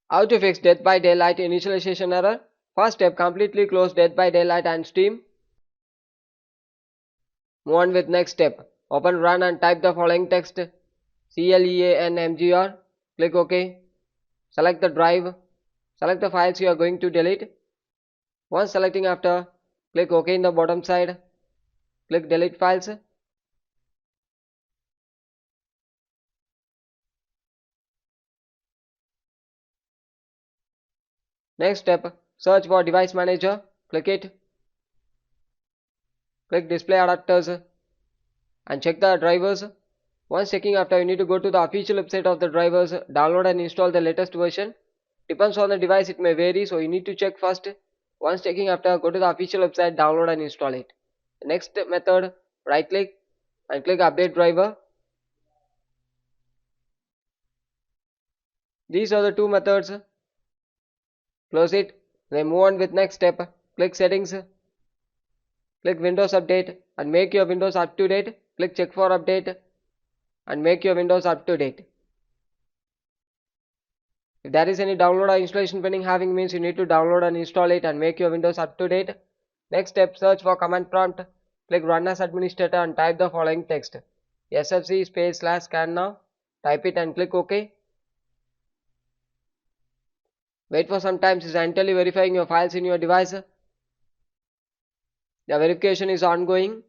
How to fix Death by Daylight initialization error? First step, completely close Death by Daylight and Steam. Move on with next step. Open Run and type the following text: CLEANMGR. Click OK. Select the drive. Select the files you are going to delete. Once selecting after, click OK in the bottom side. Click Delete Files. Next step, search for Device Manager. Click it. Click Display Adapters and check the drivers. Once checking after, you need to go to the official website of the drivers, download and install the latest version. Depends on the device, it may vary, so you need to check first. Once checking after, go to the official website, download and install it. Next method, right click and click Update Driver. These are the two methods. Close it. Then move on with next step. Click Settings. Click Windows Update and make your Windows up to date. Click Check for Update and make your Windows up to date. If there is any download or installation pending having, means you need to download and install it and make your Windows up to date. Next step, search for command prompt. Click Run as administrator and type the following text: sfc /scan now. Type it and click OK. Wait for some time, it is entirely verifying your files in your device. The verification is ongoing.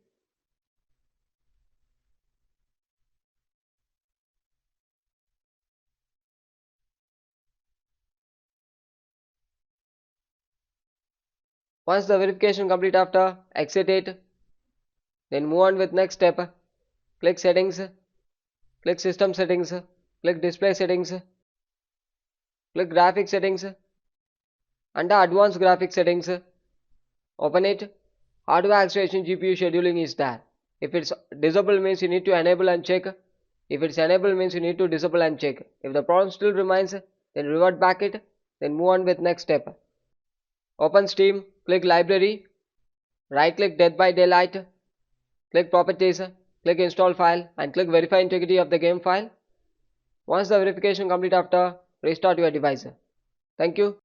Once the verification complete after, exit it. Then move on with next step. Click Settings. Click System Settings. Click Display Settings. Click Graphics Settings. Under Advanced Graphics Settings, open it. Hardware acceleration GPU scheduling is there. If it's disabled, means you need to enable and check. If it's enabled, means you need to disable and check. If the problem still remains, then revert back it. Then move on with next step. Open Steam. Click Library. Right click Death by Daylight. Click Properties. Click Install File and click Verify Integrity of the game file. Once the verification complete after, restart your device. Thank you.